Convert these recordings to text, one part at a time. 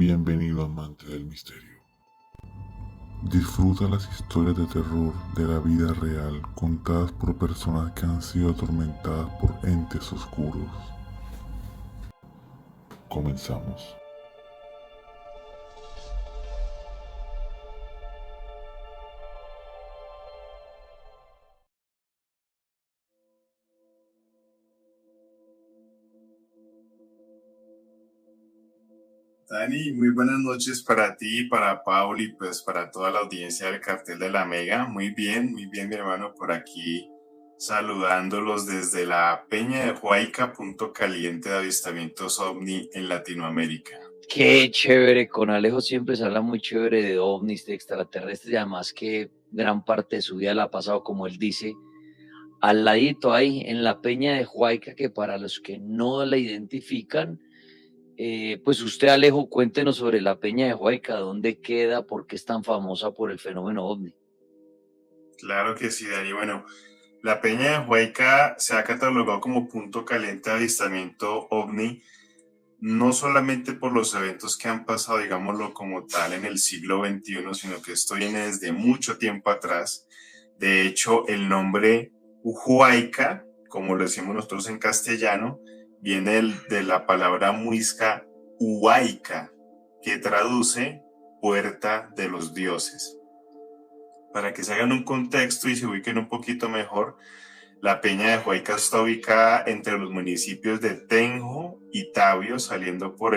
Bienvenido amante del misterio. Disfruta las historias de terror de la vida real contadas por personas que han sido atormentadas por entes oscuros. Comenzamos. Dani, muy buenas noches para ti, para Paul y pues para toda la audiencia del Cartel de la Mega. Muy bien, mi hermano, por aquí saludándolos desde la Peña de Huayca, punto caliente de avistamientos OVNI en Latinoamérica. Qué chévere, con Alejo siempre se habla muy chévere de ovnis, de extraterrestres y además que gran parte de su vida la ha pasado, como él dice, al ladito ahí en la Peña de Huayca, que para los que no la identifican, pues usted, Alejo, cuéntenos sobre la Peña de Huayca, dónde queda, por qué es tan famosa por el fenómeno ovni. Claro que sí, Dani. Bueno, la Peña de Huayca se ha catalogado como punto caliente de avistamiento OVNI, no solamente por los eventos que han pasado, digámoslo como tal, en el siglo XXI, sino que esto viene desde mucho tiempo atrás. De hecho, el nombre Huayca, como lo decimos nosotros en castellano, viene de la palabra muisca Huayca, que traduce puerta de los dioses. Para que se hagan un contexto y se ubiquen un poquito mejor, la Peña de Huayca está ubicada entre los municipios de Tenjo y Tabio, saliendo por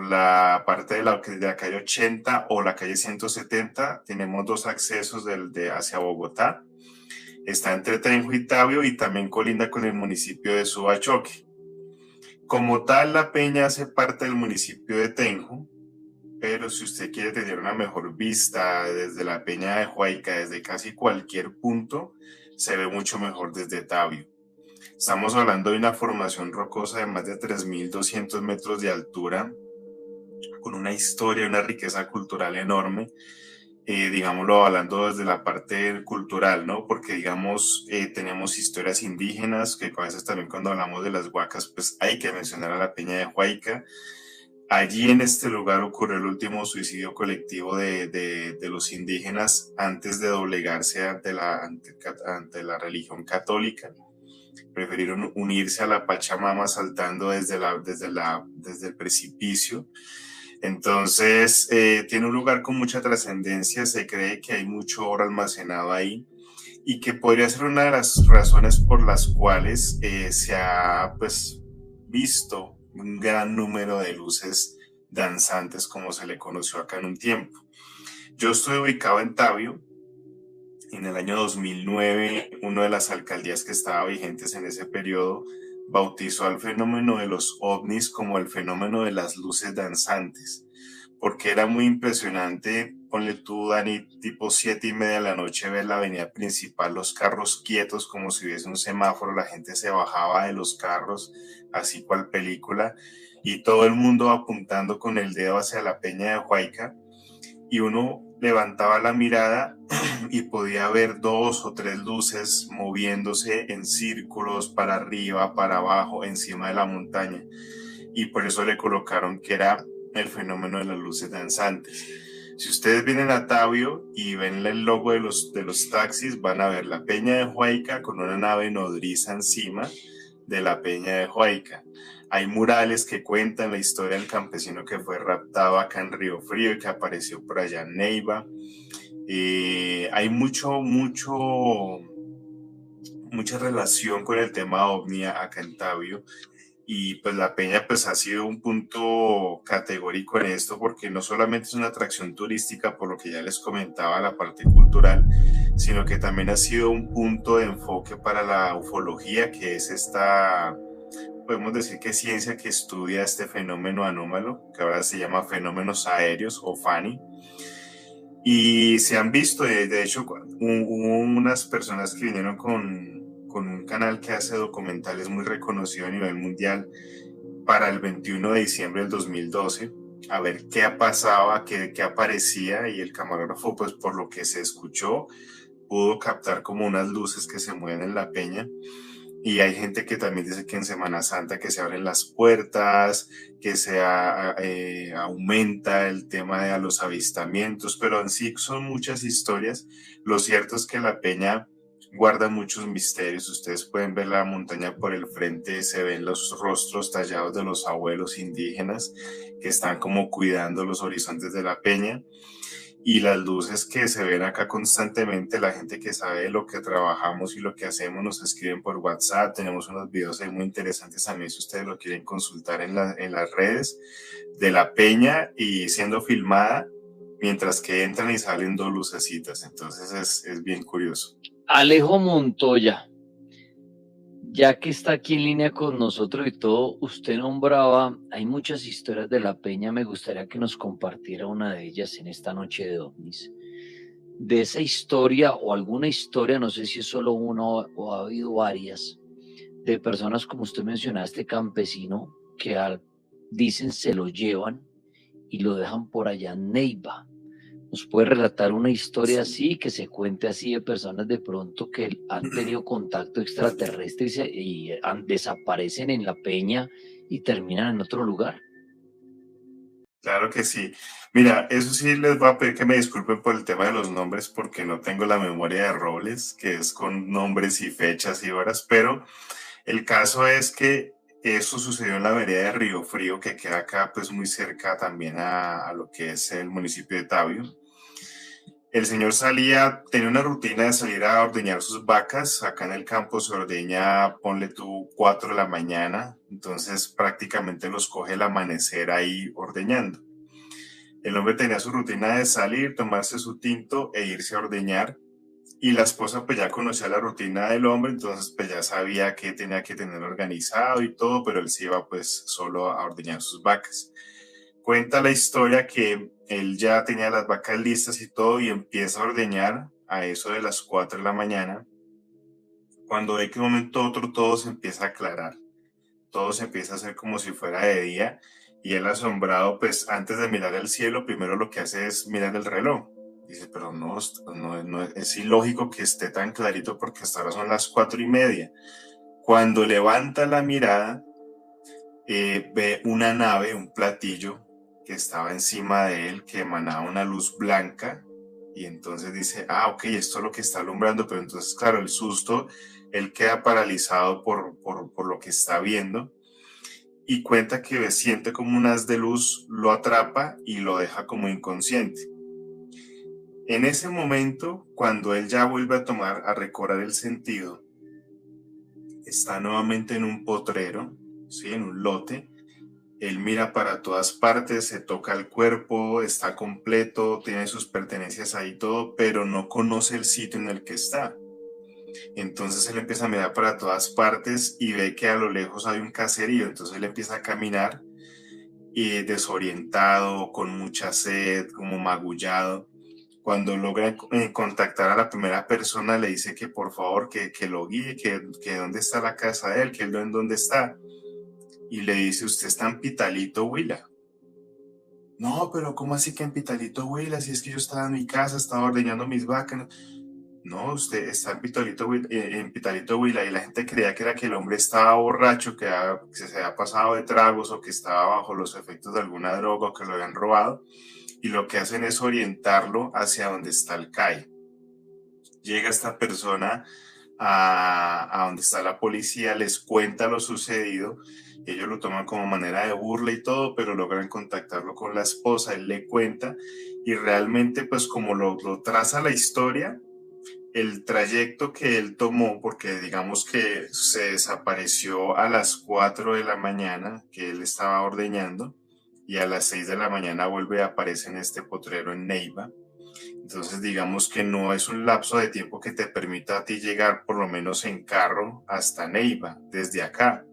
la parte de la calle 80 o la calle 170. Tenemos dos accesos hacia Bogotá. Está entre Tenjo y Tabio y también colinda con el municipio de Subachoque. Como tal, la Peña hace parte del municipio de Tenjo, pero si usted quiere tener una mejor vista desde la Peña de Huayca, desde casi cualquier punto, se ve mucho mejor desde Tabio. Estamos hablando de una formación rocosa de más de 3.200 metros de altura, con una historia, una riqueza cultural enorme, digámoslo hablando desde la parte cultural, ¿no? Porque, digamos, tenemos historias indígenas, que a veces también cuando hablamos de las huacas, pues hay que mencionar a la Peña de Huayca. Allí en este lugar ocurrió el último suicidio colectivo de los indígenas antes de doblegarse ante la religión católica. Prefirieron unirse a la Pachamama saltando desde el precipicio. Entonces, tiene un lugar con mucha trascendencia, se cree que hay mucho oro almacenado ahí y que podría ser una de las razones por las cuales se ha visto un gran número de luces danzantes, como se le conoció acá en un tiempo. Yo estoy ubicado en Tabio. En el año 2009, una de las alcaldías que estaba vigentes en ese periodo bautizó al fenómeno de los ovnis como el fenómeno de las luces danzantes, porque era muy impresionante. Ponle tú, Dani, tipo 7:30 de la noche, ver la avenida principal, los carros quietos como si hubiese un semáforo, la gente se bajaba de los carros, así cual película, y todo el mundo apuntando con el dedo hacia la Peña de Huayca, y uno levantaba la mirada y podía ver 2 o 3 luces moviéndose en círculos para arriba, para abajo, encima de la montaña. Y por eso le colocaron que era el fenómeno de las luces danzantes. Si ustedes vienen a Tabio y ven el logo de los taxis, van a ver la Peña de Huayca con una nave nodriza encima de la Peña de Huayca. Hay murales que cuentan la historia del campesino que fue raptado acá en Río Frío y que apareció por allá en Neiva. Hay mucha relación con el tema ovni acá en Tabio, y pues la Peña pues ha sido un punto categórico en esto, porque no solamente es una atracción turística, por lo que ya les comentaba, la parte cultural, sino que también ha sido un punto de enfoque para la ufología, que es esta, podemos decir que ciencia que estudia este fenómeno anómalo, que ahora se llama fenómenos aéreos o FANI. Y se han visto, de hecho, hubo unas personas que vinieron con un canal que hace documentales muy reconocido a nivel mundial para el 21 de diciembre del 2012, a ver qué pasaba, qué aparecía, y el camarógrafo, pues por lo que se escuchó, pudo captar como unas luces que se mueven en la peña. Y hay gente que también dice que en Semana Santa que se abren las puertas, que aumenta el tema de los avistamientos, pero en sí son muchas historias. Lo cierto es que la peña guarda muchos misterios. Ustedes pueden ver la montaña por el frente, se ven los rostros tallados de los abuelos indígenas que están como cuidando los horizontes de la peña. Y las luces que se ven acá constantemente, la gente que sabe lo que trabajamos y lo que hacemos nos escriben por WhatsApp. Tenemos unos videos ahí muy interesantes también si ustedes lo quieren consultar en las redes de la peña y siendo filmada mientras que entran y salen dos lucecitas. Entonces es bien curioso. Alejo Montoya, ya que está aquí en línea con nosotros y todo, usted nombraba, hay muchas historias de la peña, me gustaría que nos compartiera una de ellas en esta noche de ovnis. De esa historia o alguna historia, no sé si es solo una o ha habido varias, de personas como usted mencionaste, campesino, que dicen se lo llevan y lo dejan por allá en Neiva. ¿Nos puede relatar una historia así, que se cuente así de personas de pronto que han tenido contacto extraterrestre desaparecen en la peña y terminan en otro lugar? Claro que sí. Mira, eso sí les voy a pedir que me disculpen por el tema de los nombres porque no tengo la memoria de Robles, que es con nombres y fechas y horas, pero el caso es que eso sucedió en la vereda de Río Frío, que queda acá pues muy cerca también a lo que es el municipio de Tabio. El señor tenía una rutina de salir a ordeñar sus vacas. Acá en el campo se ordeña, ponle tú, 4 de la mañana. Entonces prácticamente los coge el amanecer ahí ordeñando. El hombre tenía su rutina de salir, tomarse su tinto e irse a ordeñar. Y la esposa pues ya conocía la rutina del hombre, entonces pues ya sabía que tenía que tener organizado y todo, pero él se iba pues solo a ordeñar sus vacas. Cuenta la historia que él ya tenía las vacas listas y todo y empieza a ordeñar a eso de las 4 de la mañana, cuando de que un momento a otro todo se empieza a aclarar, todo se empieza a hacer como si fuera de día y él asombrado, pues antes de mirar el cielo, primero lo que hace es mirar el reloj. Dice, pero no es ilógico que esté tan clarito porque hasta ahora son las 4:30. Cuando levanta la mirada, ve una nave, un platillo que estaba encima de él, que emanaba una luz blanca, y entonces dice, ok, esto es lo que está alumbrando, pero entonces, claro, el susto, él queda paralizado por lo que está viendo, y cuenta que siente como un haz de luz lo atrapa y lo deja como inconsciente. En ese momento, cuando él ya vuelve a recobrar el sentido, está nuevamente en un potrero, ¿sí? En un lote. Él mira para todas partes, se toca el cuerpo, está completo, tiene sus pertenencias ahí todo, pero no conoce el sitio en el que está. Entonces él empieza a mirar para todas partes y ve que a lo lejos hay un caserío. Entonces él empieza a caminar y desorientado, con mucha sed, como magullado. Cuando logra contactar a la primera persona, le dice que por favor que lo guíe, que dónde está la casa de él, que él en dónde está. Y le dice, usted está en Pitalito, Huila. No, pero ¿cómo así que en Pitalito, Huila? Si es que yo estaba en mi casa, estaba ordeñando mis vacas. No, usted está en Pitalito, Huila, y la gente creía que era que el hombre estaba borracho, que se había pasado de tragos o que estaba bajo los efectos de alguna droga o que lo habían robado. Y lo que hacen es orientarlo hacia donde está el CAI. Llega esta persona a donde está la policía, les cuenta lo sucedido, ellos lo toman como manera de burla y todo, pero logran contactarlo con la esposa, él le cuenta y realmente pues como lo traza la historia, el trayecto que él tomó, porque digamos que se desapareció a las 4 de la mañana que él estaba ordeñando y a las 6 de la mañana vuelve a aparecer en este potrero en Neiva. Entonces digamos que no es un lapso de tiempo que te permita a ti llegar por lo menos en carro hasta Neiva, desde acá.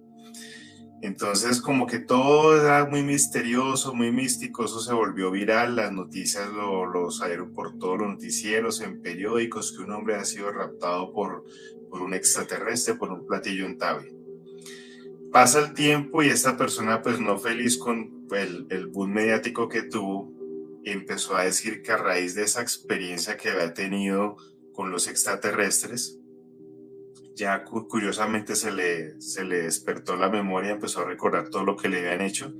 Entonces como que todo era muy misterioso, muy místico, eso se volvió viral, las noticias lo salieron por todos los noticieros, en periódicos, que un hombre ha sido raptado por un extraterrestre, por un platillo en Tabio. Pasa el tiempo y esta persona pues no feliz con el boom mediático que tuvo, empezó a decir que a raíz de esa experiencia que había tenido con los extraterrestres, ya curiosamente se le despertó la memoria, empezó a recordar todo lo que le habían hecho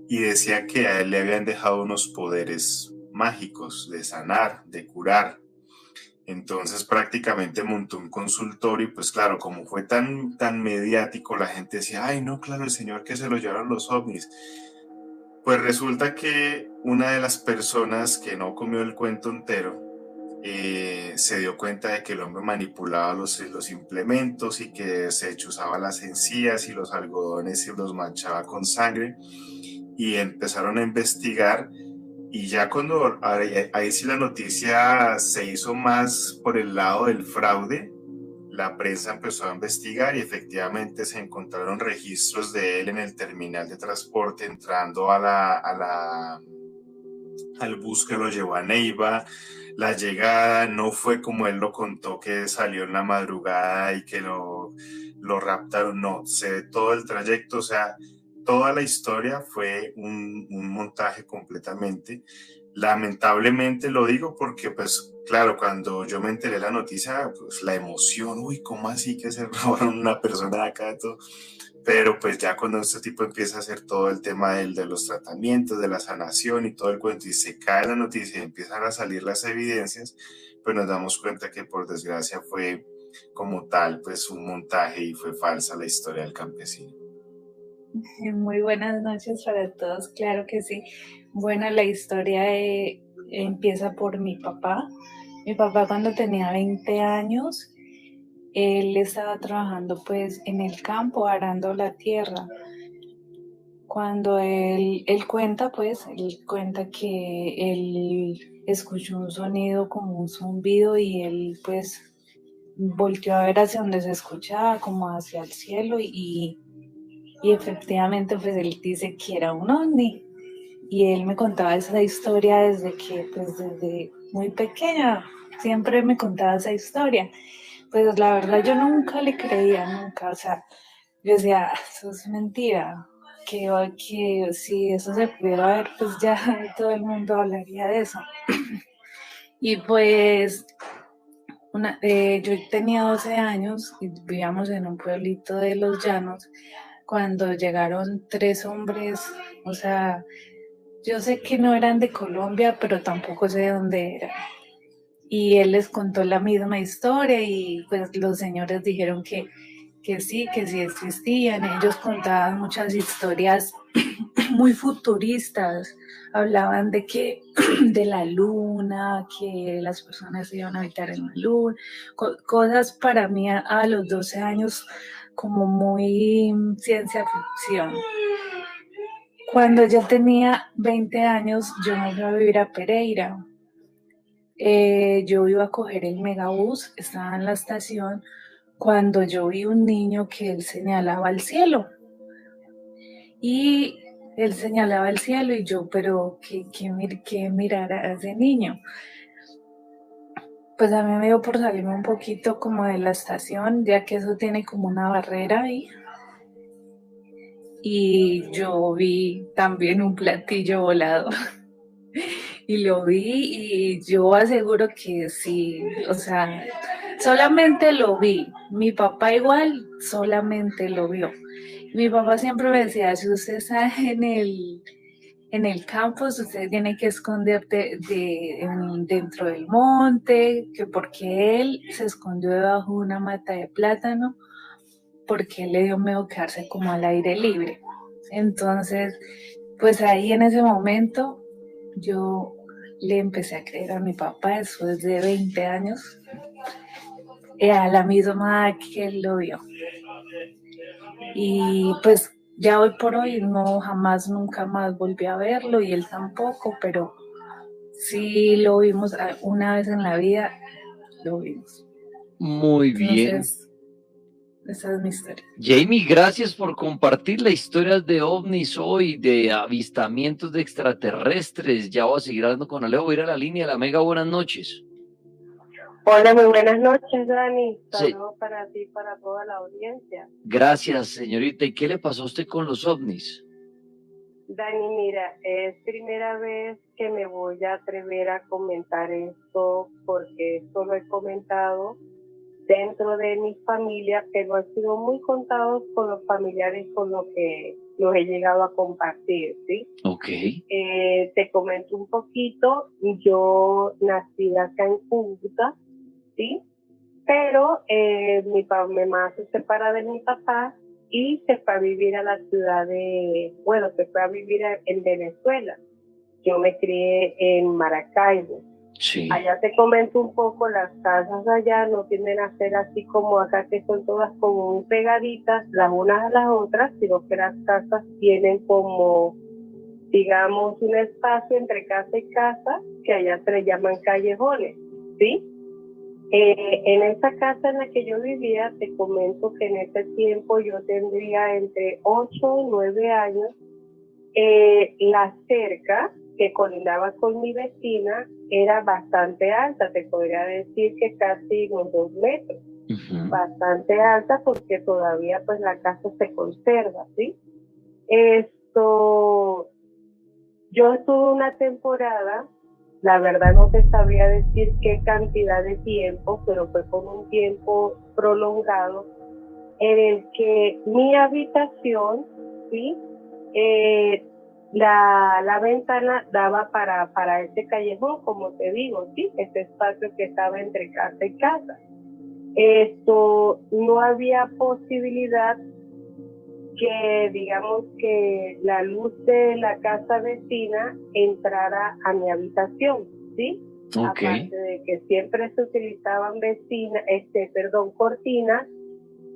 y decía que a él le habían dejado unos poderes mágicos de sanar, de curar. Entonces prácticamente montó un consultorio y pues claro, como fue tan mediático, la gente decía, ay no, claro, el señor que se lo llevaron los ovnis. Pues resulta que una de las personas que no comió el cuento entero se dio cuenta de que el hombre manipulaba los implementos y que se chuzaba las encías y los algodones y los manchaba con sangre y empezaron a investigar y ya cuando ahí sí la noticia se hizo más por el lado del fraude, la prensa empezó a investigar y efectivamente se encontraron registros de él en el terminal de transporte entrando al bus que lo llevó a Neiva. La llegada no fue como él lo contó, que salió en la madrugada y que lo raptaron. No, se ve todo el trayecto, o sea, toda la historia fue un montaje completamente. Lamentablemente lo digo porque, pues, claro, cuando yo me enteré de la noticia, pues la emoción, uy, ¿cómo así que se robaron una persona de acá? Todo? Pero pues ya cuando este tipo empieza a hacer todo el tema de los tratamientos, de la sanación y todo el cuento, y se cae la noticia y empiezan a salir las evidencias, pues nos damos cuenta que por desgracia fue como tal, pues un montaje y fue falsa la historia del campesino. Muy buenas noches para todos, claro que sí. Bueno, la historia empieza por mi papá. Mi papá cuando tenía 20 años, él estaba trabajando pues en el campo, arando la tierra. Cuando él cuenta, pues, él cuenta que él escuchó un sonido como un zumbido y él pues volteó a ver hacia donde se escuchaba, como hacia el cielo y efectivamente pues él dice que era un ovni. Y él me contaba esa historia desde que, pues desde muy pequeña, siempre me contaba esa historia. Pues la verdad yo nunca le creía, nunca, o sea, yo decía, eso es mentira, que si eso se pudiera ver, pues ya todo el mundo hablaría de eso. Y pues yo tenía 12 años y vivíamos en un pueblito de Los Llanos cuando llegaron tres hombres, o sea, yo sé que no eran de Colombia, pero tampoco sé de dónde eran. Y él les contó la misma historia y pues los señores dijeron que sí existían. Ellos contaban muchas historias muy futuristas. Hablaban de que de la luna, que las personas iban a habitar en la luna, cosas para mí a los 12 años como muy ciencia ficción. Cuando yo tenía 20 años, yo me fui a vivir a Pereira. Yo iba a coger el megabús, estaba en la estación, cuando yo vi un niño que él señalaba al cielo. Y él señalaba al cielo y yo, pero ¿qué mirara a ese niño? Pues a mí me dio por salirme un poquito como de la estación, ya que eso tiene como una barrera ahí. Y yo vi también un platillo volador. Y lo vi y yo aseguro que sí, o sea, solamente lo vi. Mi papá igual solamente lo vio. Mi papá siempre me decía, si usted está en el campus, usted tiene que esconderte dentro del monte, que porque él se escondió debajo de una mata de plátano, porque él le dio miedo quedarse como al aire libre. Entonces, pues ahí en ese momento yo le empecé a creer a mi papá después de 20 años, a la misma edad que él lo vio. Y pues ya hoy por hoy no jamás, nunca más volví a verlo y él tampoco, pero sí lo vimos una vez en la vida, lo vimos. Muy bien. Entonces, esa es mi historia. Jamie, gracias por compartir las historias de ovnis hoy, de avistamientos de extraterrestres. Ya voy a seguir hablando con Alejo, voy a ir a la línea. La Mega, buenas noches. Hola, muy buenas noches, Dani. Sí. Saludos para ti y para toda la audiencia. Gracias, señorita. ¿Y qué le pasó a usted con los ovnis? Dani, mira, es primera vez que me voy a atrever a comentar esto porque esto lo he comentado dentro de mi familia, pero han sido muy contados con los familiares con los que los he llegado a compartir, ¿sí? Ok. Te comento un poquito, yo nací acá en Cúcuta, ¿sí? Pero mi mamá se separa de mi papá y se fue a vivir a la ciudad se fue a vivir en Venezuela. Yo me crié en Maracaibo. Sí. Allá te comento un poco, las casas allá no tienden a ser así como acá, que son todas como muy pegaditas las unas a las otras, sino que las casas tienen como, digamos, un espacio entre casa y casa que allá se le llaman callejones, ¿sí? En esa casa en la que yo vivía, te comento que en ese tiempo yo tendría entre 8 y 9 años. La cerca que colindaba con mi vecina era bastante alta, te podría decir que casi unos 2 metros. Bastante alta porque todavía pues la casa se conserva, ¿sí? Yo estuve una temporada, la verdad no te sabría decir qué cantidad de tiempo, pero fue por un tiempo prolongado en el que mi habitación, ¿sí? La ventana daba para ese callejón, como te digo, ¿sí? Ese espacio que estaba entre casa y casa. No había posibilidad que, digamos, que la luz de la casa vecina entrara a mi habitación, ¿sí? Okay. Aparte de que siempre se utilizaban cortinas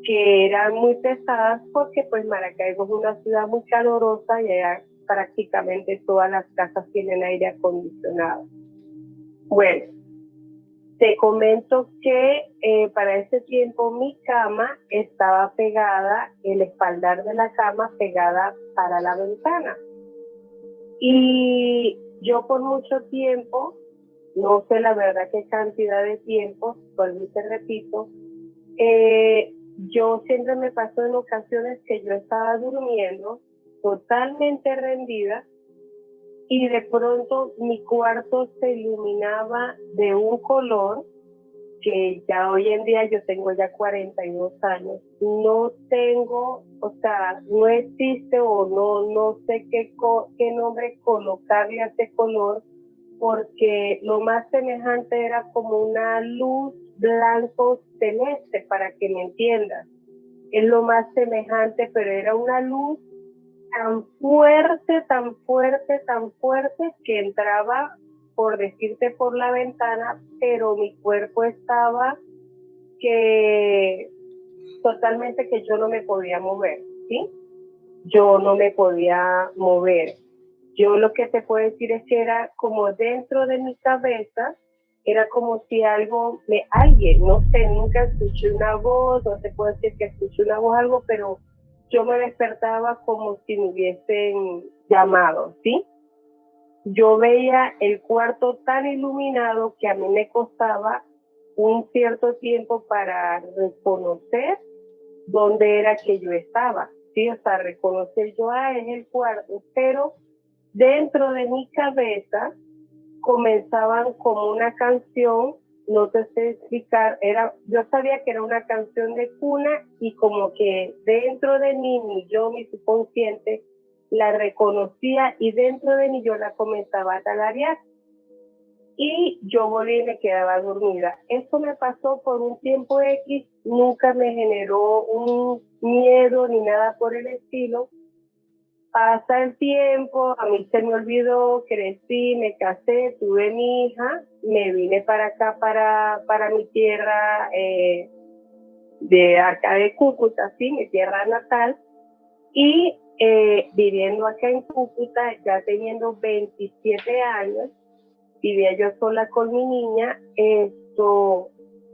que eran muy pesadas porque pues Maracaibo es una ciudad muy calurosa y allá prácticamente todas las casas tienen aire acondicionado. Bueno, te comento que para ese tiempo mi cama estaba pegada, el espaldar de la cama pegada para la ventana. Y yo por mucho tiempo, no sé la verdad qué cantidad de tiempo, por mí te repito, yo siempre me pasó en ocasiones que yo estaba durmiendo totalmente rendida y de pronto mi cuarto se iluminaba de un color que ya hoy en día, yo tengo ya 42 años, no tengo, o sea, no existe o no sé qué nombre colocarle a ese color, porque lo más semejante era como una luz blanco celeste, para que me entiendas. Es lo más semejante, pero era una luz tan fuerte, tan fuerte, tan fuerte, que entraba, por decirte, por la ventana, pero mi cuerpo estaba que totalmente que yo no me podía mover, ¿sí? Yo no me podía mover. Yo lo que te puedo decir es que era como dentro de mi cabeza, era como si alguien, no sé, nunca escuché una voz, no te puedo decir que escuché una voz, algo, pero yo me despertaba como si me hubiesen llamado, ¿sí? Yo veía el cuarto tan iluminado que a mí me costaba un cierto tiempo para reconocer dónde era que yo estaba, ¿sí? O sea, reconocer yo, es el cuarto, pero dentro de mi cabeza comenzaban como una canción, no te sé explicar, yo sabía que era una canción de cuna y como que dentro de mí, mi subconsciente, la reconocía y dentro de mí yo la comenzaba a tararear. Y yo volví y me quedaba dormida. Esto me pasó por un tiempo X, nunca me generó un miedo ni nada por el estilo. Pasa el tiempo, a mí se me olvidó, crecí, me casé, tuve mi hija, me vine para acá, para mi tierra de acá de Cúcuta, sí, mi tierra natal, y viviendo acá en Cúcuta, ya teniendo 27 años, vivía yo sola con mi niña,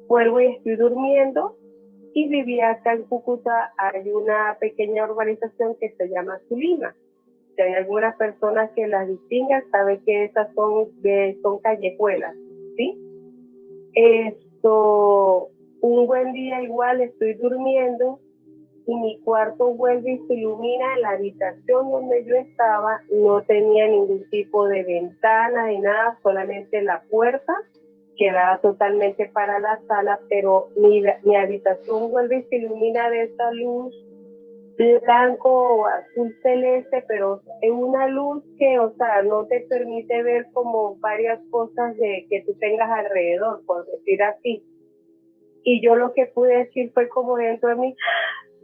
vuelvo y estoy durmiendo, y vivía acá en Cúcuta, hay una pequeña urbanización que se llama Zulima. Si hay algunas personas que las distinguen, saben que esas son callejuelas, ¿sí? Un buen día igual estoy durmiendo y mi cuarto vuelve y se ilumina. La habitación donde yo estaba no tenía ningún tipo de ventana ni nada, solamente la puerta quedaba totalmente para la sala, pero mi habitación vuelve y se ilumina de esa luz blanco o azul celeste, pero es una luz que, o sea, no te permite ver como varias cosas de que tú tengas alrededor, por decir así. Y yo lo que pude decir fue como dentro de mí,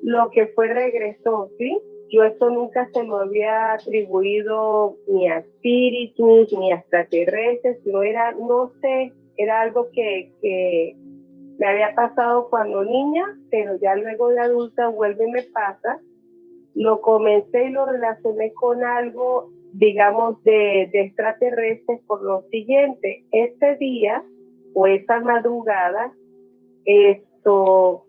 lo que fue regresó, ¿sí? Yo esto nunca se me había atribuido ni a espíritus, ni a extraterrestres, no era, no sé, era algo que me había pasado cuando niña, pero ya luego de adulta vuelve y me pasa. Lo comencé y lo relacioné con algo, digamos, de extraterrestres por lo siguiente. Ese día o esa madrugada,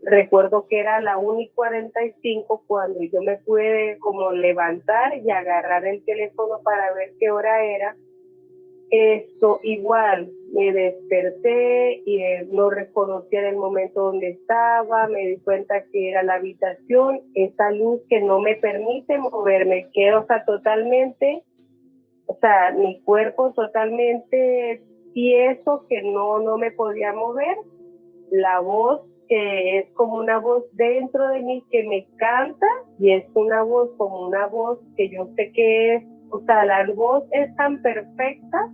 recuerdo que era la 1:45 cuando yo me pude como levantar y agarrar el teléfono para ver qué hora era. Igual me desperté y no reconocía en el momento donde estaba, me di cuenta que era la habitación, esa luz que no me permite moverme, quedo, o sea, totalmente, o sea, mi cuerpo totalmente tieso, que no me podía mover, la voz que es como una voz dentro de mí que me canta y es una voz como una voz que yo sé que es, o sea, la voz es tan perfecta,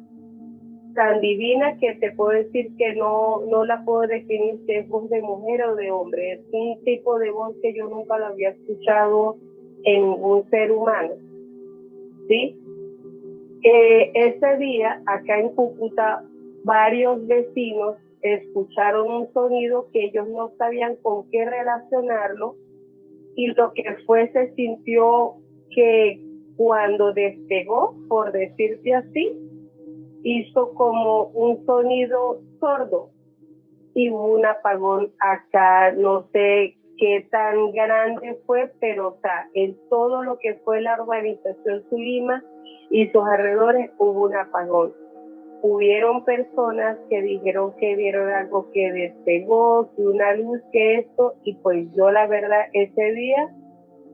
tan divina que te puedo decir que no la puedo definir si es voz de mujer o de hombre. Es un tipo de voz que yo nunca lo había escuchado en un ser humano, ¿sí? Ese día, acá en Cúcuta, varios vecinos escucharon un sonido que ellos no sabían con qué relacionarlo y lo que fue se sintió que cuando despegó, por decirte así, hizo como un sonido sordo y hubo un apagón acá, no sé qué tan grande fue, pero o sea, en todo lo que fue la urbanización Zulima y sus alrededores hubo un apagón. Hubieron personas que dijeron que vieron algo que despegó, que una luz, que esto, y pues yo la verdad ese día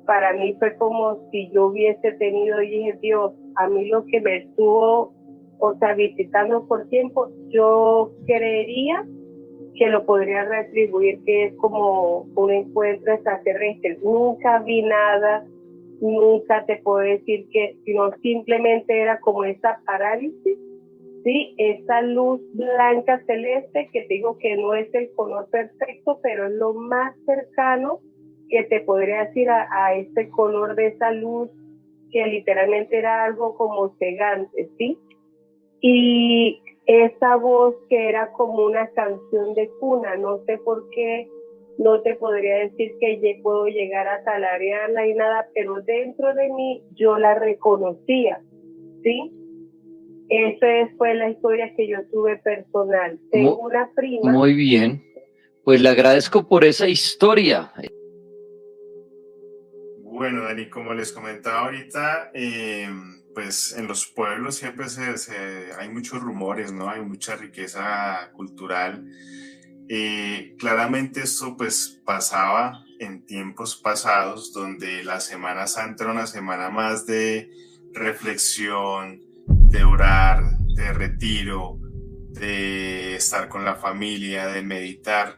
para mí fue como si yo hubiese tenido, y dije, Dios, a mí lo que me estuvo, o sea, visitando por tiempo, yo creería que lo podría retribuir, que es como un encuentro extraterrestre. Nunca vi nada, nunca te puedo decir que, sino simplemente era como esa parálisis, ¿sí? Esa luz blanca celeste, que te digo que no es el color perfecto, pero es lo más cercano que te podría decir a este color de esa luz, que literalmente era algo como cegante, ¿sí? Y esa voz que era como una canción de cuna, no sé por qué, no te podría decir que yo puedo llegar a tararearla y nada, pero dentro de mí yo la reconocía, ¿sí? Esa fue la historia que yo tuve personal. Tengo una prima. Muy bien, pues le agradezco por esa historia. Bueno, Dani, como les comentaba ahorita, pues en los pueblos siempre hay muchos rumores, ¿no? Hay mucha riqueza cultural. Claramente esto pues pasaba en tiempos pasados, donde la Semana Santa era una semana más de reflexión, de orar, de retiro, de estar con la familia, de meditar.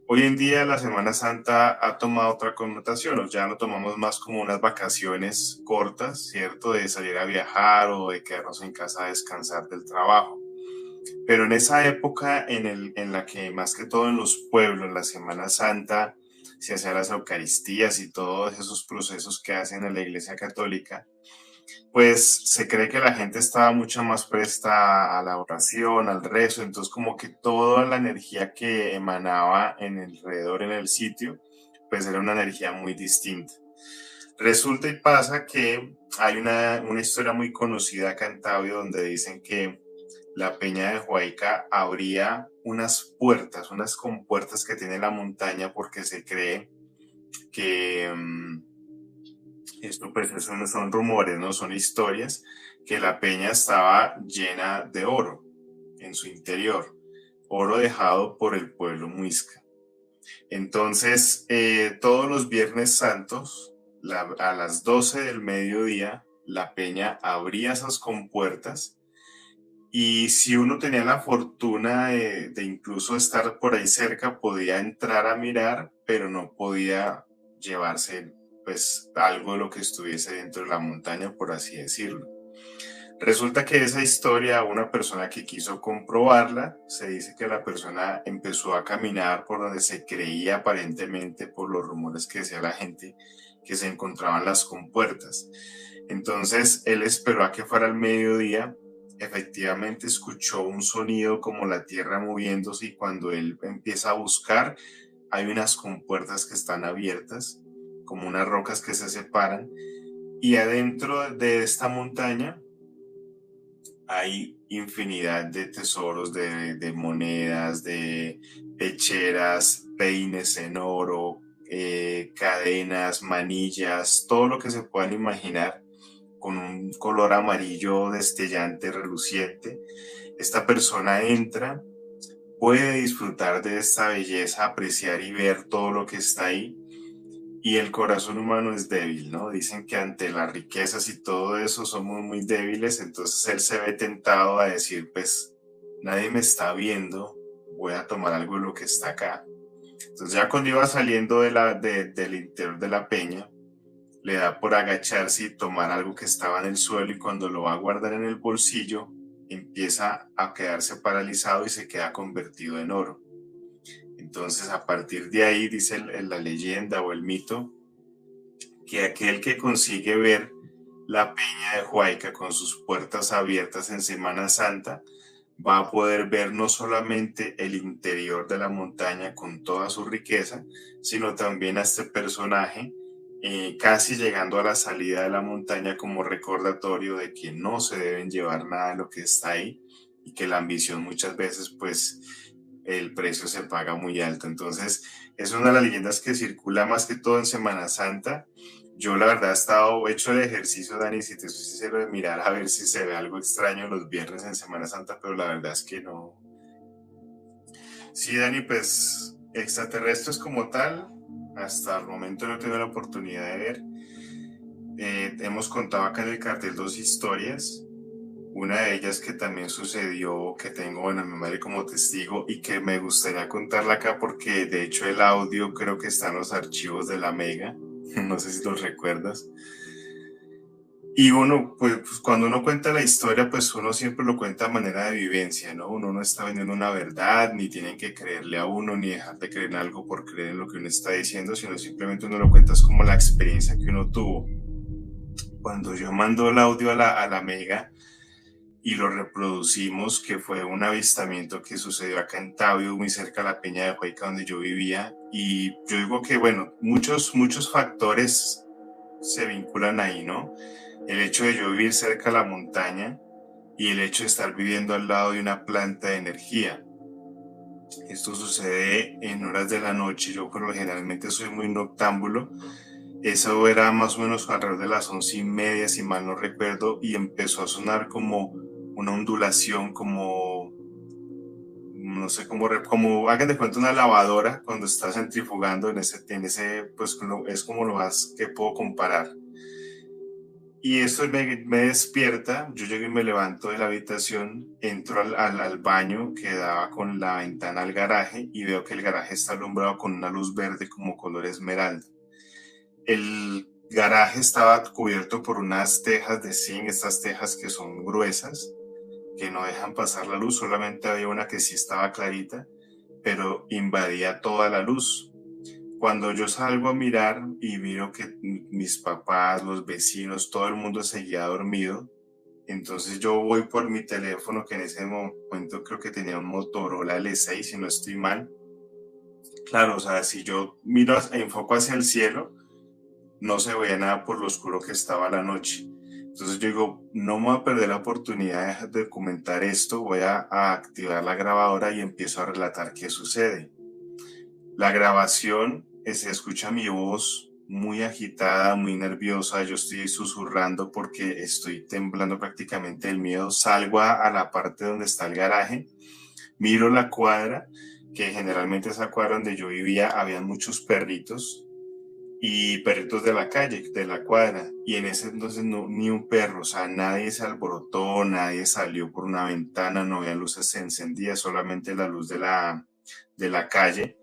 Hoy en día la Semana Santa ha tomado otra connotación, o ya lo tomamos más como unas vacaciones cortas, ¿cierto? De salir a viajar o de quedarnos en casa a descansar del trabajo. Pero en esa época en la que más que todo en los pueblos, la Semana Santa, se hacían las Eucaristías y todos esos procesos que hacen en la Iglesia Católica, pues se cree que la gente estaba mucho más presta a la oración, al rezo, entonces como que toda la energía que emanaba en el alrededor, en el sitio, pues era una energía muy distinta. Resulta y pasa que hay una historia muy conocida acá en Tabio donde dicen que la Peña de Huayca abría unas puertas, unas compuertas que tiene la montaña porque se cree que... esto pues eso no son rumores, no son historias, que la peña estaba llena de oro en su interior, oro dejado por el pueblo muisca. Entonces, todos los Viernes Santos, a las 12 del mediodía, la peña abría esas compuertas Y si uno tenía la fortuna de incluso estar por ahí cerca, podía entrar a mirar, pero no podía llevarse pues algo de lo que estuviese dentro de la montaña, por así decirlo. Resulta que esa historia, una persona que quiso comprobarla, se dice que la persona empezó a caminar por donde se creía aparentemente, por los rumores que decía la gente, que se encontraban las compuertas. Entonces él esperó a que fuera el mediodía, efectivamente escuchó un sonido como la tierra moviéndose y cuando él empieza a buscar, hay unas compuertas que están abiertas, como unas rocas que se separan, y adentro de esta montaña hay infinidad de tesoros, de monedas, de pecheras, peines en oro, cadenas, manillas, todo lo que se puedan imaginar con un color amarillo destellante, reluciente. Esta persona entra, puede disfrutar de esta belleza, apreciar y ver todo lo que está ahí. Y el corazón humano es débil, ¿no? Dicen que ante las riquezas y todo eso somos muy débiles, entonces él se ve tentado a decir, pues nadie me está viendo, voy a tomar algo de lo que está acá. Entonces ya cuando iba saliendo del interior de la peña, le da por agacharse y tomar algo que estaba en el suelo y cuando lo va a guardar en el bolsillo, empieza a quedarse paralizado y se queda convertido en oro. Entonces, a partir de ahí, dice la leyenda o el mito, que aquel que consigue ver la peña de Huayca con sus puertas abiertas en Semana Santa, va a poder ver no solamente el interior de la montaña con toda su riqueza, sino también a este personaje casi llegando a la salida de la montaña como recordatorio de que no se deben llevar nada de lo que está ahí y que la ambición muchas veces pues el precio se paga muy alto. Entonces es una de las leyendas que circula más que todo en Semana Santa. Yo la verdad he estado hecho el ejercicio, Dani, si te soy sincero, de mirar a ver si se ve algo extraño los viernes en Semana Santa, pero la verdad es que no. Sí, Dani, pues extraterrestres como tal, hasta el momento no he tenido la oportunidad de ver. Hemos contado acá en el cartel dos historias. Una de ellas que también sucedió, que tengo a mi madre como testigo y que me gustaría contarla acá porque de hecho el audio creo que está en los archivos de la Mega, no sé si los recuerdas. Y uno, pues cuando uno cuenta la historia, pues uno siempre lo cuenta a manera de vivencia, ¿no? Uno no está vendiendo una verdad, ni tienen que creerle a uno, ni dejar de creer en algo por creer en lo que uno está diciendo, sino simplemente uno lo cuenta como la experiencia que uno tuvo. Cuando yo mando el audio a la Mega, y lo reproducimos, que fue un avistamiento que sucedió acá en Tabio, muy cerca de la Peña de Huayca, donde yo vivía. Y yo digo que, bueno, muchos factores se vinculan ahí, ¿no? El hecho de yo vivir cerca de la montaña y el hecho de estar viviendo al lado de una planta de energía. Esto sucede en horas de la noche. Yo generalmente soy muy noctámbulo. Eso era más o menos alrededor de las 11:30, si mal no recuerdo, y empezó a sonar como una ondulación, como, no sé, como hagan de cuenta una lavadora cuando está centrifugando en ese pues es como lo más que puedo comparar. Y esto me despierta, yo llego y me levanto de la habitación, entro al baño que daba con la ventana al garaje y veo que el garaje está alumbrado con una luz verde como color esmeralda. El garaje estaba cubierto por unas tejas de zinc, estas tejas que son gruesas, que no dejan pasar la luz, solamente había una que sí estaba clarita, pero invadía toda la luz. Cuando yo salgo a mirar y miro que mis papás, los vecinos, todo el mundo seguía dormido, entonces yo voy por mi teléfono, que en ese momento creo que tenía un Motorola L6, si no estoy mal. Claro, o sea, si yo miro, enfoco hacia el cielo, no se veía nada por lo oscuro que estaba la noche. Entonces yo digo, no me voy a perder la oportunidad de documentar esto, voy a activar la grabadora y empiezo a relatar qué sucede. La grabación, se escucha mi voz muy agitada, muy nerviosa, yo estoy susurrando porque estoy temblando prácticamente del miedo. Salgo a la parte donde está el garaje, miro la cuadra, que generalmente esa cuadra donde yo vivía había muchos perritos, y perritos de la calle, de la cuadra, y en ese entonces no, ni un perro, o sea, nadie se alborotó, nadie salió por una ventana, no había luces encendidas, solamente la luz de la calle.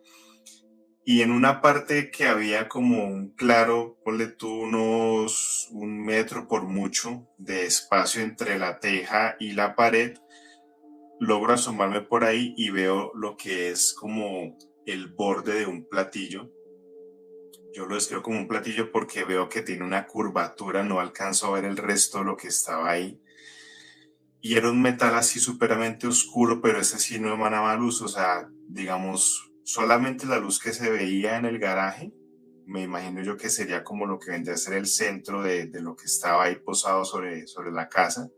Y en una parte que había como un claro, ponle tú unos 1 metro por mucho de espacio entre la teja y la pared, logro asomarme por ahí y veo lo que es como el borde de un platillo. Yo lo describo como un platillo porque veo que tiene una curvatura, no alcanzo a ver el resto de lo que estaba ahí. Y era un metal así supremamente oscuro, pero ese sí no emanaba luz, o sea, digamos, solamente la luz que se veía en el garaje, me imagino yo que sería como lo que vendría a ser el centro de lo que estaba ahí posado sobre la casa.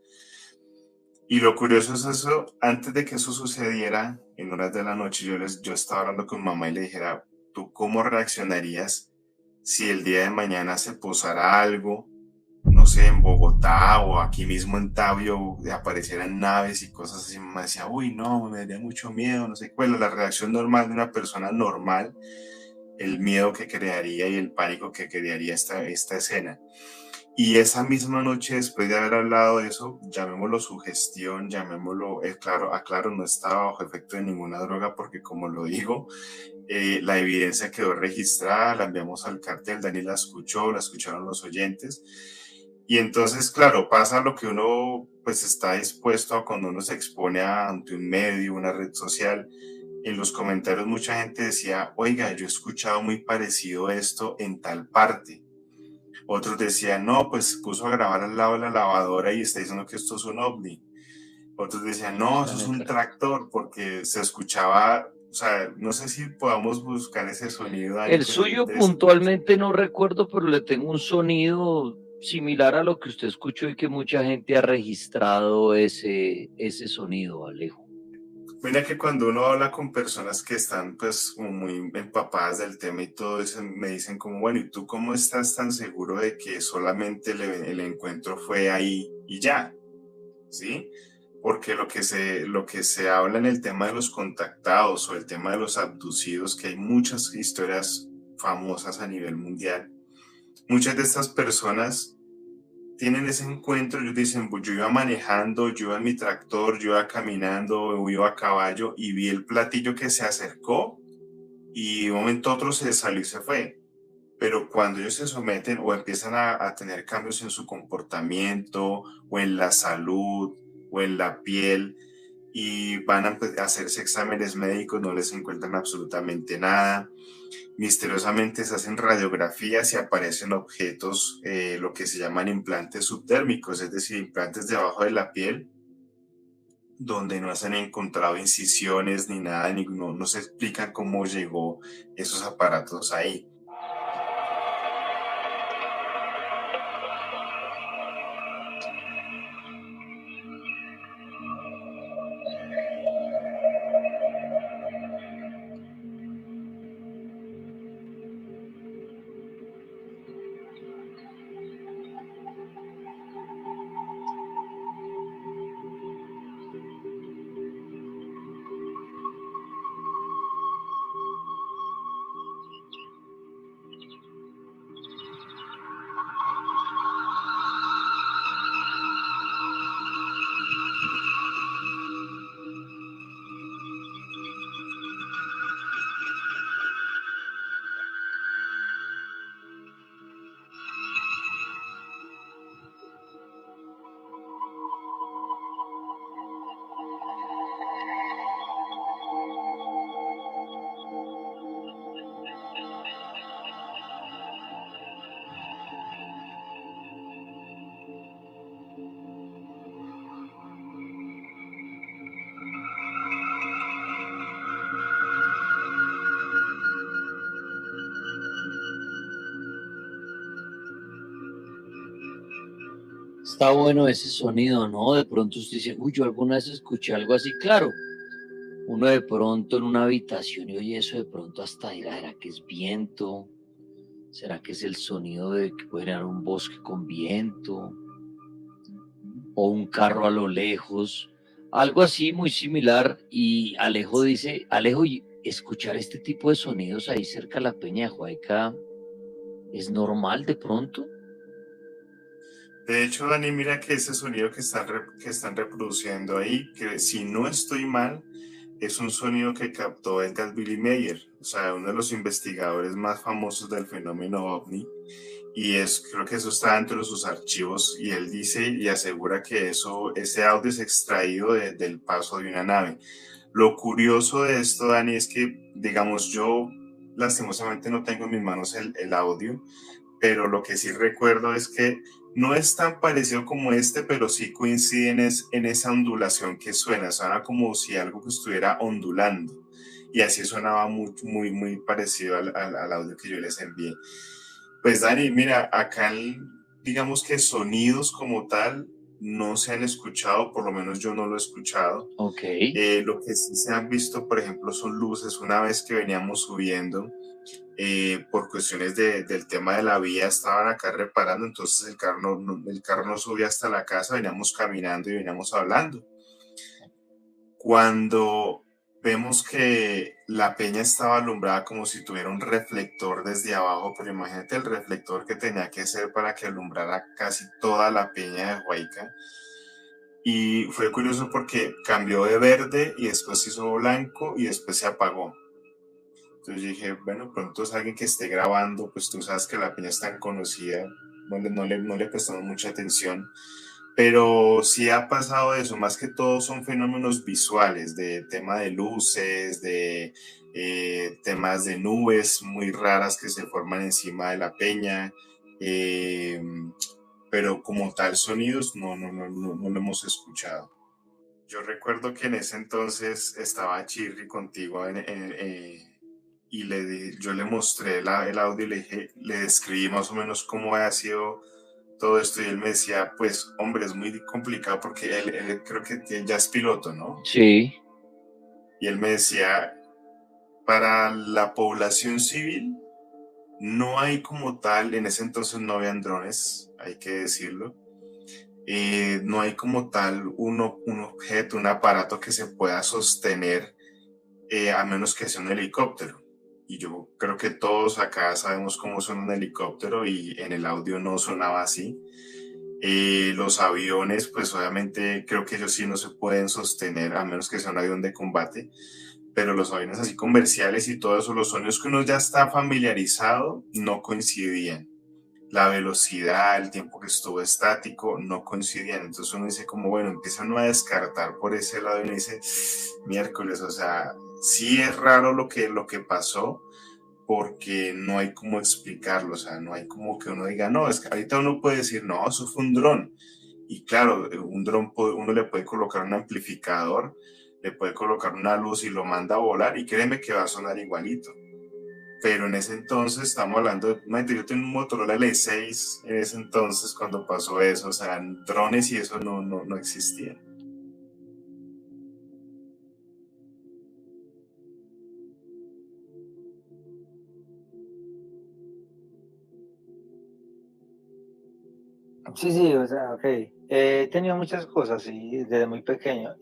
Y lo curioso es eso, antes de que eso sucediera, en horas de la noche, yo estaba hablando con mamá y le dijera, ¿tú cómo reaccionarías si el día de mañana se posara algo, no sé, en Bogotá o aquí mismo en Tabio, aparecieran naves y cosas así? Me decía, uy, no, me daría mucho miedo, no sé cuál, la reacción normal de una persona normal, el miedo que crearía y el pánico que crearía esta escena. Y esa misma noche, después de haber hablado de eso, llamémoslo sugestión, llamémoslo, claro, aclaro, no estaba bajo efecto de ninguna droga porque como lo digo, la evidencia quedó registrada, la enviamos al cartel, Dani la escuchó, la escucharon los oyentes. Y entonces, claro, pasa lo que uno pues está dispuesto a cuando uno se expone ante un medio, una red social. En los comentarios mucha gente decía, oiga, yo he escuchado muy parecido esto en tal parte. Otros decían, no, pues puso a grabar al lado de la lavadora y está diciendo que esto es un ovni. Otros decían, no, eso es un tractor, porque se escuchaba, o sea, no sé si podamos buscar ese sonido ahí. El suyo puntualmente no recuerdo, pero le tengo un sonido similar a lo que usted escuchó y que mucha gente ha registrado ese sonido, Alejo. Mira que cuando uno habla con personas que están pues como muy empapadas del tema y todo eso, me dicen como, bueno, ¿y tú cómo estás tan seguro de que solamente el encuentro fue ahí y ya? ¿Sí? Porque lo que se habla en el tema de los contactados o el tema de los abducidos, que hay muchas historias famosas a nivel mundial, muchas de estas personas tienen ese encuentro, ellos dicen, pues yo iba manejando, yo iba en mi tractor, yo iba caminando, o iba a caballo y vi el platillo que se acercó y de un momento a otro se salió y se fue. Pero cuando ellos se someten o empiezan a tener cambios en su comportamiento o en la salud o en la piel y van a hacerse exámenes médicos, no les encuentran absolutamente nada. Misteriosamente se hacen radiografías y aparecen objetos, lo que se llaman implantes subdérmicos, es decir, implantes debajo de la piel, donde no se han encontrado incisiones ni nada, no se explica cómo llegó esos aparatos ahí. Está bueno ese sonido, ¿no? De pronto usted dice, uy, yo alguna vez escuché algo así, claro. Uno de pronto en una habitación y oye eso de pronto hasta dirá, ¿será que es viento? ¿Será que es el sonido de que puede haber un bosque con viento? ¿O un carro a lo lejos? Algo así muy similar. Y Alejo dice, Alejo, y escuchar este tipo de sonidos ahí cerca de la Peña de Huayca ¿Es normal de pronto? De hecho, Dani, mira que ese sonido que están reproduciendo ahí, que si no estoy mal, es un sonido que captó Edgar Billy Meyer, o sea, uno de los investigadores más famosos del fenómeno OVNI. Y creo que eso está dentro de sus archivos y él dice y asegura que ese audio es extraído del paso de una nave. Lo curioso de esto, Dani, es que, digamos, yo lastimosamente no tengo en mis manos el audio, pero lo que sí recuerdo es que no es tan parecido como este, pero sí coincide en esa ondulación que suena como si algo que estuviera ondulando. Y así sonaba muy, muy, muy parecido al audio que yo les envié. Pues Dani, mira, acá digamos que sonidos como tal no se han escuchado, por lo menos yo no lo he escuchado. Ok. Lo que sí se han visto, por ejemplo, son luces. Una vez que veníamos subiendo, por cuestiones del tema de la vía, estaban acá reparando, entonces el carro no subía hasta la casa, veníamos caminando y veníamos hablando. Cuando vemos que la peña estaba alumbrada como si tuviera un reflector desde abajo, pero imagínate el reflector que tenía que ser para que alumbrara casi toda la peña de Huayca. Y fue curioso porque cambió de verde y después se hizo blanco y después se apagó. Entonces dije, bueno, pronto es alguien que esté grabando, pues tú sabes que la peña es tan conocida, no le prestamos mucha atención. Pero sí ha pasado eso, más que todo son fenómenos visuales, de tema de luces, de temas de nubes muy raras que se forman encima de la peña, eh, pero como tal sonidos no lo hemos escuchado. Yo recuerdo que en ese entonces estaba Chirri contigo y yo le mostré el audio y le describí más o menos cómo había sido todo esto y él me decía, pues hombre, es muy complicado porque él creo que ya es piloto, ¿no? Sí. Y él me decía, para la población civil no hay como tal, en ese entonces no habían drones, hay que decirlo, no hay como tal un objeto, un aparato que se pueda sostener a menos que sea un helicóptero. Y yo creo que todos acá sabemos cómo suena un helicóptero y en el audio no sonaba así. Los aviones, pues obviamente creo que ellos sí no se pueden sostener a menos que sea un avión de combate, pero los aviones así comerciales y todo eso, los sonidos que uno ya está familiarizado no coincidían. La velocidad, el tiempo que estuvo estático no coincidían. Entonces uno dice como, bueno, empieza uno a descartar por ese lado y uno dice, miércoles, o sea, sí es raro lo que pasó, porque no hay cómo explicarlo, o sea, no hay como que uno diga, no, es que ahorita uno puede decir, no, eso fue un dron. Y claro, un dron uno le puede colocar un amplificador, le puede colocar una luz y lo manda a volar y créeme que va a sonar igualito. Pero en ese entonces estamos hablando de, yo tenía un Motorola L6 en ese entonces cuando pasó eso, o sea, drones y eso no existían. Sí, sí, o sea, ok. He tenido muchas cosas, sí, desde muy pequeño.